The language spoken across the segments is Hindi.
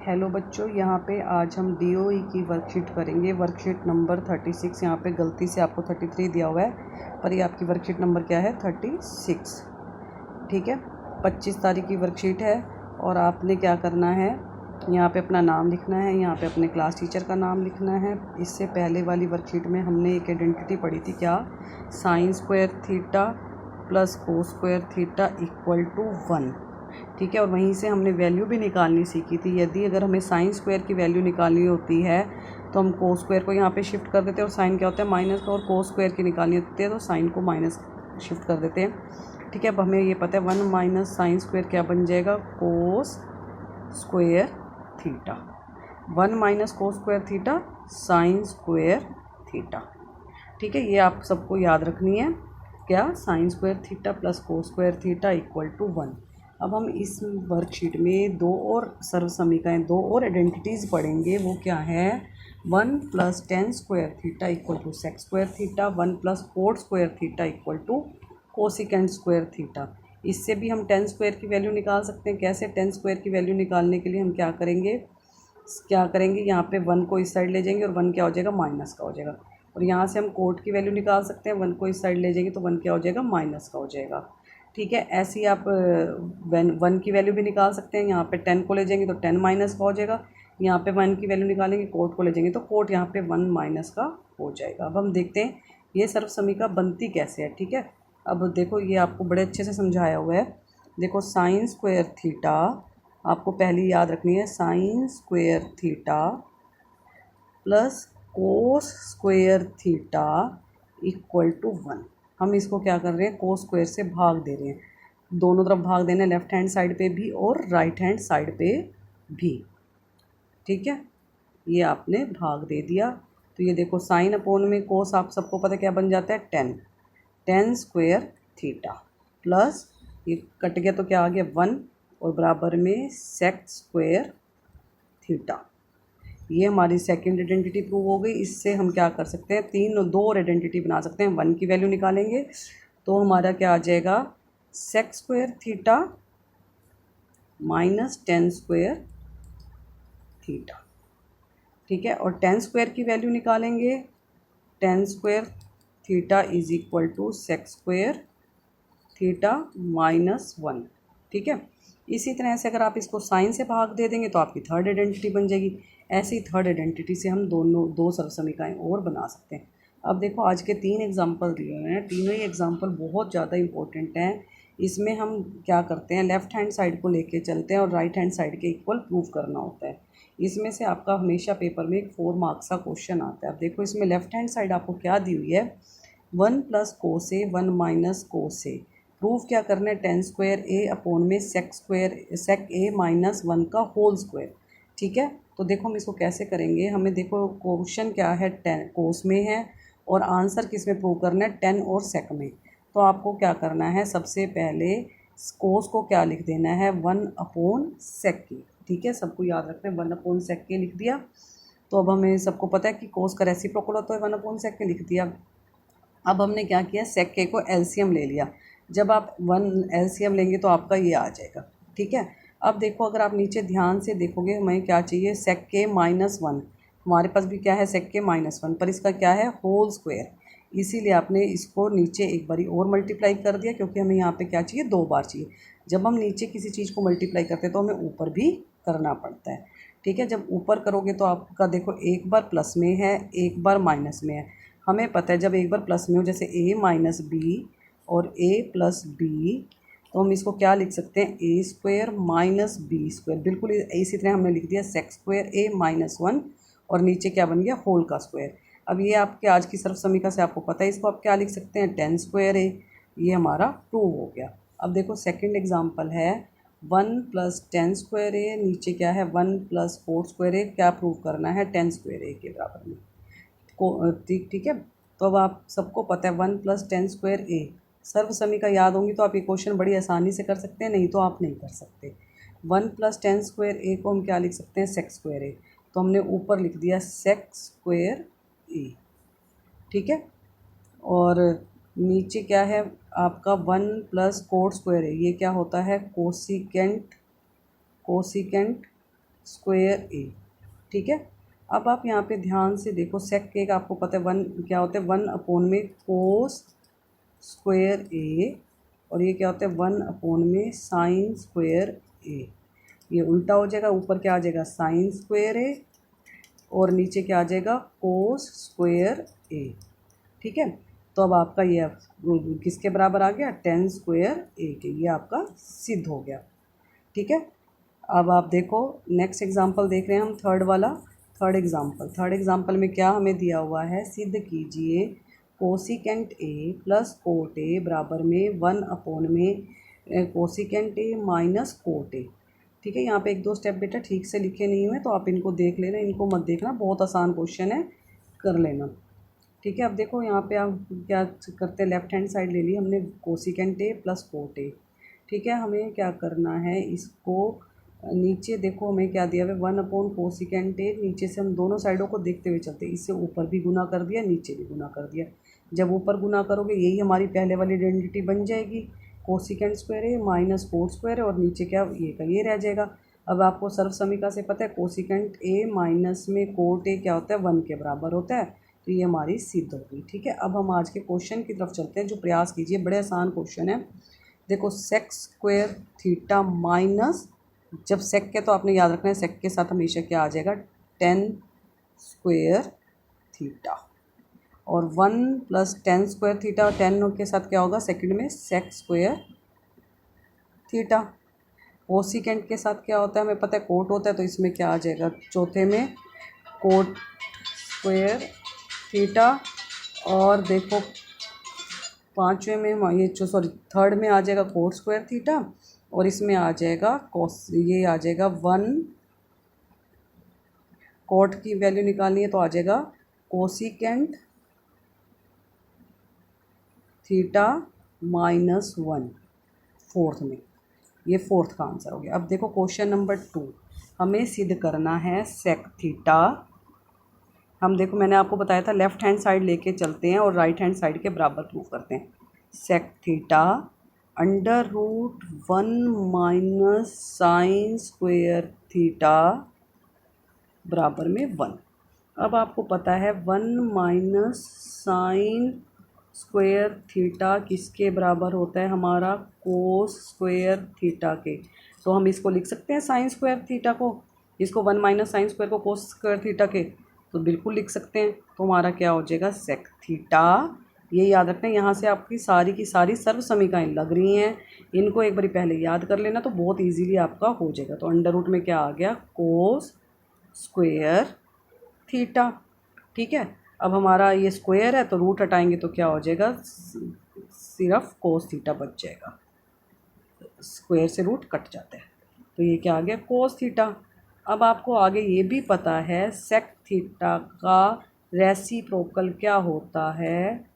हेलो बच्चों, यहाँ पे आज हम DOE की वर्कशीट करेंगे। Worksheet number 36। यहाँ पे गलती से आपको 33 दिया हुआ है, पर ये आपकी वर्कशीट नंबर क्या है 36। ठीक है, 25 तारीख की वर्कशीट है और आपने क्या करना है, यहाँ पे अपना नाम लिखना है, यहाँ पे अपने क्लास टीचर का नाम लिखना है। इससे पहले वाली वर्कशीट में हमने एक आइडेंटिटी पढ़ी थी, क्या, sine square theta plus cos square theta equal to 1। ठीक है, और वहीं से हमने वैल्यू भी निकालनी सीखी थी। यदि अगर हमें साइन स्क्वायर की वैल्यू निकालनी होती है तो हम कोस स्क्वायर को यहाँ पे शिफ्ट कर देते हैं, और साइन क्या होता है माइनस का, और कोस स्क्वायर की निकालनी होती है तो साइन को माइनस शिफ्ट कर देते हैं। ठीक है, अब हमें ये पता है 1 माइनस साइन स्क्वायर क्या बन जाएगा, cos square theta. 1 minus cos square theta sine square theta. ठीक है, ये आप सबको याद रखनी है, क्या, sine square theta plus cos square theta equal to 1। अब हम इस वर्कशीट में दो और सर्व समीकरण, दो और आइडेंटिटीज़ पढ़ेंगे। वो क्या है, 1 plus tan square theta equal to sec square theta, 1 plus cot square theta equal to cosecant square theta. इससे भी हम टेन स्क्वायर की वैल्यू निकाल सकते हैं। कैसे, टेन स्क्वायर की वैल्यू निकालने के लिए हम क्या करेंगे, यहाँ पे 1 को इस साइड ले जाएंगे और 1 क्या हो जाएगा, माइनस का हो जाएगा। और यहाँ से हम कोट की वैल्यू निकाल सकते हैं, 1 को इस साइड ले जाएंगे तो 1 क्या हो जाएगा, माइनस का हो जाएगा। ठीक है, ऐसे ही आप 1 की वैल्यू भी निकाल सकते हैं। यहाँ पे 10 को ले जाएंगे तो 10 माइनस का हो जाएगा। यहाँ पे 1 की वैल्यू निकालेंगे, कोट को ले जाएंगे तो कोट यहाँ पे 1 माइनस का हो जाएगा। अब हम देखते हैं ये सर्व समीकरण बनती कैसे है। ठीक है, अब देखो ये आपको बड़े अच्छे से समझाया हुआ है। देखो, साइन स्क्वायर थीटा आपको पहली याद रखनी है, sine square theta plus cos square theta equal to 1। हम इसको क्या कर रहे हैं, कोस स्क्वायर से भाग दे रहे हैं। दोनों तरफ भाग देना है, लेफ्ट हैंड साइड पे भी और राइट हैंड साइड पे भी। ठीक है, ये आपने भाग दे दिया तो ये देखो साइन अपोन में कोस, आप सबको पता क्या बन जाता है, 10 स्क्वायर थीटा प्लस ये कट गया तो क्या आ गया 1, और बराबर में सेक स्क्वायर थीटा। ये हमारी सेकंड आइडेंटिटी प्रूव हो गई। इससे हम क्या कर सकते हैं, दो और आइडेंटिटी बना सकते हैं। 1 की वैल्यू निकालेंगे तो हमारा क्या आ जाएगा, sec square theta minus 10 square theta. ठीक है, और 10 स्क्वायर की वैल्यू निकालेंगे, 10 square theta is equal to sec square theta minus 1। ठीक है, इसी तरह से अगर आप इसको साइन से भाग दे देंगे तो आपकी थर्ड आइडेंटिटी बन जाएगी। ऐसी थर्ड आइडेंटिटी से हम दो सर्व समीकरण और बना सकते हैं। अब देखो, आज के 3 एग्जाम्पल दिए हुए हैं, तीनों ही एग्जाम्पल बहुत ज़्यादा इंपॉर्टेंट हैं। इसमें हम क्या करते हैं, लेफ़्ट हैंड साइड को लेके चलते हैं और राइट हैंड साइड के इक्वल प्रूव करना होता है। इसमें से आपका हमेशा पेपर में एक 4 मार्क्स का क्वेश्चन आता है। अब देखो, इसमें लेफ़्ट हैंड साइड आपको क्या दी हुई है, 1 प्लस कोस ए 1 माइनस कोस ए। प्रूफ क्या करना है, 10 स्क्वायर ए अपोन में सेक ए माइनस 1 का होल स्क्वायर। ठीक है, तो देखो हम इसको कैसे करेंगे। हमें देखो क्वेश्चन क्या है, 10 कोस में है और आंसर किस में प्रूव करना है, 10 और सेक में। तो आपको क्या करना है, सबसे पहले कोस को क्या लिख देना है, 1 अपोन सेक के। ठीक है, सबको याद रखना है, 1 अपोन सेक के लिख दिया। तो अब हमें सबको पता है कि कोस का रेसिप्रोकल होता है, 1 अपोन सेक के लिख दिया। अब हमने क्या किया, सेक के को एलसीएम ले लिया। जब आप 1 एलसीएम लेंगे तो आपका ये आ जाएगा। ठीक है, अब देखो अगर आप नीचे ध्यान से देखोगे, हमें क्या चाहिए, सेक के माइनस 1। हमारे पास भी क्या है, सेक के माइनस 1, पर इसका क्या है, होल स्क्वायर। इसीलिए आपने इसको नीचे एक बारी और मल्टीप्लाई कर दिया, क्योंकि हमें यहाँ पे क्या चाहिए, 2 बार चाहिए। जब हम नीचे किसी चीज़ को मल्टीप्लाई करते हैं तो हमें ऊपर भी करना पड़ता है। ठीक है, जब ऊपर करोगे तो आपका देखो एक बार प्लस में है, एक बार माइनस में है। हमें पता है जब एक बार प्लस में हो, जैसे a माइनस बी और a प्लस बी, तो हम इसको क्या लिख सकते हैं, ए स्क्वायर माइनस बी स्क्वायर। बिल्कुल इसी तरह हमने लिख दिया सेक स्क्वायर ए माइनस 1, और नीचे क्या बन गया, होल का स्क्वायर। अब ये आपके आज की सर्व समीकरण से आपको पता है, इसको आप क्या लिख सकते हैं, 10 स्क्वायर ए। ये हमारा 2 हो गया। अब देखो सेकेंड एग्जाम्पल है, 1 प्लस 10 स्क्वायर ए, नीचे क्या है, 1 प्लस 4 स्क्वायर ए। क्या प्रूव करना है, 10 स्क्वायर ए के बराबर में को। ठीक है, तो अब आप सबको पता है 1 प्लस 10 स्क्वायर ए। सर्व समीकरण याद होंगी तो आप ये क्वेश्चन बड़ी आसानी से कर सकते हैं, नहीं तो आप नहीं कर सकते। 1 प्लस 10 स्क्वायर ए को हम क्या लिख सकते हैं, सेक स्क्वायर ए। तो हमने ऊपर लिख दिया सेक स्क्वायर ए। ठीक है, और नीचे क्या है आपका, 1 प्लस कोट स्क्वायर ए। ये क्या होता है, कोसिकेंट स्क्वायर ए। ठीक है, अब आप यहाँ पे ध्यान से देखो, सेक के का आपको पता है वन क्या होता है, 1 में कोस स्क्वायर ए, और ये क्या होता है 1 में साइन स्क्वायर ए। ये उल्टा हो जाएगा, ऊपर क्या आ जाएगा साइन स्क्वायर ए और नीचे क्या आ जाएगा कोस स्क्वायर ए। ठीक है, तो अब आपका ये किसके बराबर आ गया, टेन स्क्वायर ए के, ये आपका सिद्ध हो गया। ठीक है, अब आप देखो नेक्स्ट एग्जांपल देख रहे हैं हम, थर्ड एग्जांपल में क्या हमें दिया हुआ है, सिद्ध कीजिए cosecant A plus cot A बराबर में 1 में cosecant A minus cot A. ठीक है, यहाँ पे 1-2 स्टेप बेटा ठीक से लिखे नहीं हुए तो आप इनको देख लेना, इनको मत देखना, बहुत आसान क्वेश्चन है, कर लेना। ठीक है, अब देखो यहाँ पे आप क्या करते हैं, लेफ्ट हैंड साइड ले ली हमने cosecant A plus cot A. ठीक है, हमें क्या करना है, इसको नीचे देखो हमें क्या दिया हुआ है 1 कोसिकेंट ए, नीचे से हम दोनों साइडों को देखते हुए चलते हैं, इससे ऊपर भी गुना कर दिया नीचे भी गुना कर दिया। जब ऊपर गुना करोगे यही हमारी पहले वाली आइडेंटिटी बन जाएगी, कोसिकेंट स्क्वायर ए माइनस कोट स्क्वायर है, और नीचे क्या ये का ये रह जाएगा। अब आपको सर्वसमीका से पता है कोसिकेंट ए माइनस में कोट ए क्या होता है 1 के बराबर होता है, तो ये हमारी सिद्ध होगी। ठीक है, अब हम आज के क्वेश्चन की तरफ चलते हैं, जो प्रयास कीजिए, बड़े आसान क्वेश्चन है। देखो सेक स्क्वायर थीटा माइनस, जब सेक के तो आपने याद रखना है सेक के साथ हमेशा क्या आ जाएगा टेन स्क्वायर थीटा, और 1 प्लस टेन स्क्वायर थीटा, और 10 के साथ क्या होगा सेकंड में सेक स्क्वायर थीटा। कोसिकेंट के साथ क्या होता है हमें पता है कोट होता है, तो इसमें क्या आ जाएगा चौथे में कोट स्क्वायर थीटा, और देखो पाँचवें में ये थर्ड में आ जाएगा कोट स्क्वायर थीटा, और इसमें आ जाएगा कोस, ये आ जाएगा 1 कोट की वैल्यू निकालनी है तो आ जाएगा कोसिकेंट थीटा माइनस 1 फोर्थ में, ये फोर्थ का आंसर हो गया। अब देखो क्वेश्चन नंबर 2, हमें सिद्ध करना है सेक थीटा। हम देखो मैंने आपको बताया था लेफ्ट हैंड साइड लेके चलते हैं और राइट हैंड साइड के बराबर प्रूव करते हैं। Sec theta under root 1 minus sine square theta बराबर में 1। अब आपको पता है 1 माइनस साइन स्क्वायर थीटा किसके बराबर होता है, हमारा कोस स्क्वायर थीटा के। तो हम इसको लिख सकते हैं साइन स्क्वायर थीटा को, इसको 1 माइनस साइन स्क्वायर को कोस स्क्वायर थीटा के, तो बिल्कुल लिख सकते हैं। तो हमारा क्या हो जाएगा सेक थीटा, ये याद रखना है, यहाँ से आपकी सारी की सारी सर्व समीकरण लग रही हैं, इनको एक बार पहले याद कर लेना तो बहुत इजीली आपका हो जाएगा। तो अंडर रूट में क्या आ गया कोस स्क्वायर थीटा। ठीक है, अब हमारा ये स्क्वायर है तो रूट हटाएंगे तो क्या हो जाएगा, सिर्फ कोस थीटा बच जाएगा, स्क्वायर से रूट कट जाता है, तो ये क्या आ गया कोस थीटा। अब आपको आगे ये भी पता है सेक थीटा का रेसिप्रोकल क्या होता है,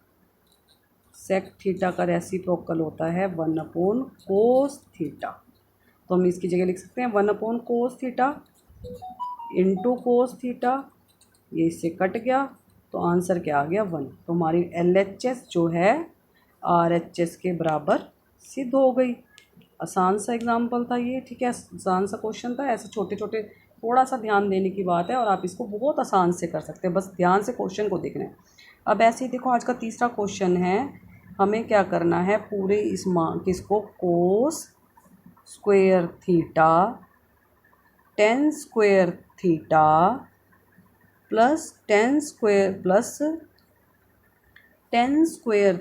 सेक थीटा का रेसिप्रोकल होता है 1 अपॉन कोस थीटा। तो हम इसकी जगह लिख सकते हैं 1 upon cos theta into cos theta, ये इससे कट गया तो आंसर क्या आ गया 1। तो हमारी LHS जो है RHS के बराबर सिद्ध हो गई। आसान सा एग्जाम्पल था ये, ठीक है, आसान सा क्वेश्चन था। ऐसे छोटे छोटे थोड़ा सा ध्यान देने की बात है और आप इसको बहुत आसान से कर सकते हैं, बस ध्यान से क्वेश्चन को देखना है। अब ऐसे ही देखो आज का तीसरा क्वेश्चन है, हमें क्या करना है पूरे इस किसको कोस square theta tan square theta plus tan square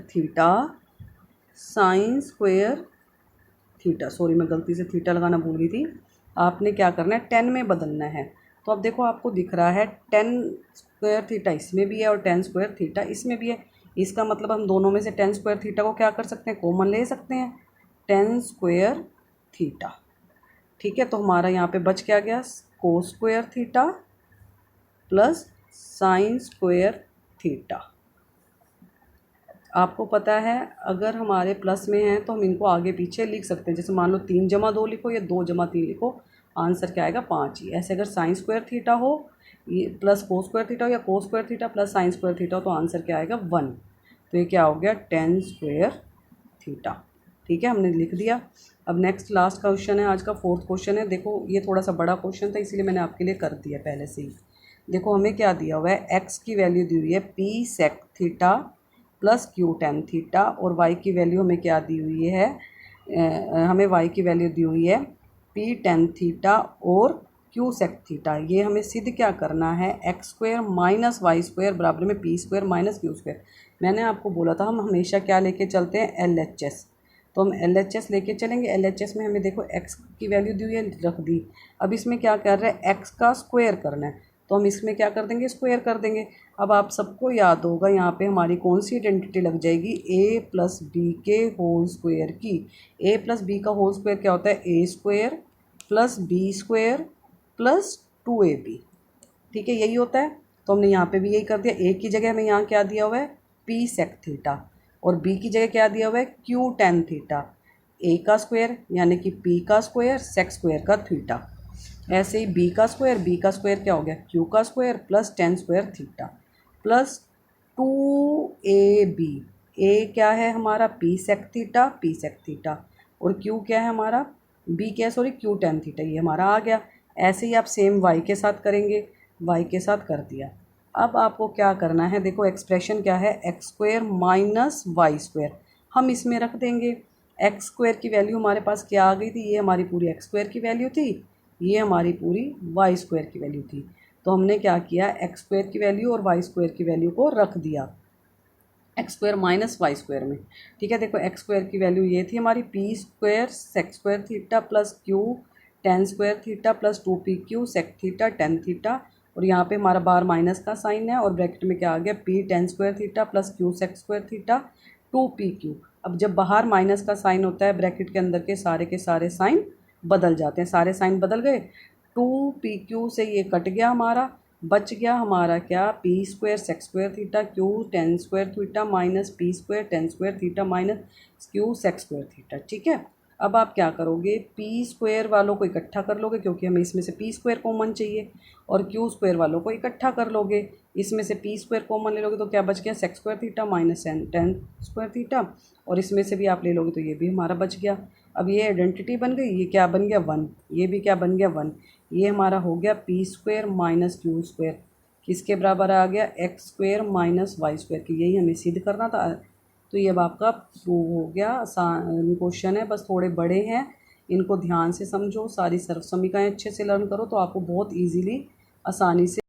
theta sine square theta, sorry मैं गलती से थीटा लगाना भूल गई थी, आपने क्या करना है 10 में बदलना है। तो अब देखो आपको दिख रहा है 10 स्क्वायर थीटा इसमें भी है और 10 स्क्वायर थीटा इसमें भी है, इसका मतलब हम दोनों में से 10 स्क्वायर थीटा को क्या कर सकते हैं कॉमन ले सकते हैं 10 स्क्वायर थीटा। ठीक है, तो हमारा यहाँ पे बच क्या गया कोस square theta plus sign square theta. आपको पता है अगर हमारे प्लस में हैं तो हम इनको आगे पीछे लिख सकते हैं, जैसे मान लो 3 जमा 2 लिखो या 2 जमा 3 लिखो, आंसर क्या आएगा 5 ही। ऐसे अगर साइन स्क्वायर थीटा हो ये प्लस कोस स्क्वायर थीटा हो या कोस square theta plus sign square theta हो तो आंसर क्या आएगा 1। तो ये क्या हो गया 10 स्क्वायर थीटा। ठीक है, हमने लिख दिया। अब नेक्स्ट लास्ट क्वेश्चन है आज का, 4th क्वेश्चन है। देखो ये थोड़ा सा बड़ा क्वेश्चन था इसीलिए मैंने आपके लिए कर दिया पहले से ही। देखो हमें क्या दिया हुआ है, x की वैल्यू दी हुई है p sec theta plus q tan theta, और y की वैल्यू हमें क्या दी हुई है, हमें y की वैल्यू दी हुई है p tan थीटा और q sec थीटा। ये हमें सिद्ध क्या करना है, x square minus Y square बराबर में p square minus q square. मैंने आपको बोला था हम हमेशा क्या लेके चलते हैं, LHS, तो हम LHS लेके चलेंगे। LHS में हमें देखो x की वैल्यू दी हुई है, रख दी। अब इसमें क्या कर रहे हैं, x का स्क्वायर करना है, तो हम इसमें क्या कर देंगे, स्क्वायर कर देंगे। अब आप सबको याद होगा यहाँ पे हमारी कौन सी आइडेंटिटी लग जाएगी, a प्लस बी के होल स्क्वायर की। a प्लस बी का होल स्क्वायर क्या होता है, a square plus B square plus 2ab, ठीक है, यही होता है। तो हमने यहाँ पे भी यही कर दिया। a की जगह हमें यहाँ क्या दिया हुआ है, p sec थीटा, और b की जगह क्या दिया हुआ है, q tan थीटा। a का स्क्वायर यानी कि p का स्क्वायर sec स्क्वायर का थीटा। ऐसे ही b का स्क्वायर क्या हो गया, q का square plus tan square theta plus 2ab। a क्या है हमारा, p sec थीटा, और q क्या है हमारा, b क्या है, सॉरी q tan थीटा, ये हमारा आ गया। ऐसे ही आप सेम y के साथ करेंगे, y के साथ कर दिया। अब आपको क्या करना है, देखो एक्सप्रेशन क्या है, X square minus Y square, हम इसमें रख देंगे। एक्स स्क्वायर की वैल्यू हमारे पास क्या आ गई थी, ये हमारी पूरी एक्स स्क्वायर की वैल्यू थी, ये हमारी पूरी वाई स्क्वायर की वैल्यू थी। तो हमने क्या किया, एक्स स्क्वायर की वैल्यू और वाई स्क्वायर की वैल्यू को रख दिया X square minus Y square में। ठीक है, देखो एक्स स्क्वायर की वैल्यू ये थी हमारी, P square sec square theta plus Q tan square theta plus 2pq sec theta tan theta, और यहाँ पे हमारा बार माइनस का साइन है और ब्रैकेट में क्या आ गया, p tan square theta plus q sec square theta 2pq। अब जब बाहर माइनस का साइन होता है ब्रैकेट के अंदर के सारे साइन बदल जाते हैं, सारे साइन बदल गए। 2pq से ये कट गया हमारा, बच गया हमारा क्या, P square sec square theta Q tan square theta minus P square tan square theta minus Q sec square theta. ठीक है, अब आप क्या करोगे, पी स्क्वायर वालों को इकट्ठा कर लोगे क्योंकि हमें इसमें से पी स्क्वायर कॉमन चाहिए, और क्यू स्क्वायर वालों को इकट्ठा कर लोगे, इसमें से पी स्क्वायर कॉमन ले लोगे तो क्या बच गया, sec square theta minus tan square theta, और इसमें से भी आप ले लोगे तो ये भी हमारा बच गया। अब ये आइडेंटिटी बन गई, ये क्या बन गया 1, ये भी क्या बन गया 1, ये हमारा हो गया P square minus Q square, किसके बराबर आ गया, X square minus Y square की। यही हमें सिद्ध करना था। तो ये अब आपका प्रूव हो गया। आसान क्वेश्चन है, बस थोड़े बड़े हैं, इनको ध्यान से समझो, सारी सर्व समीकरणें अच्छे से लर्न करो तो आपको बहुत ईजीली आसानी से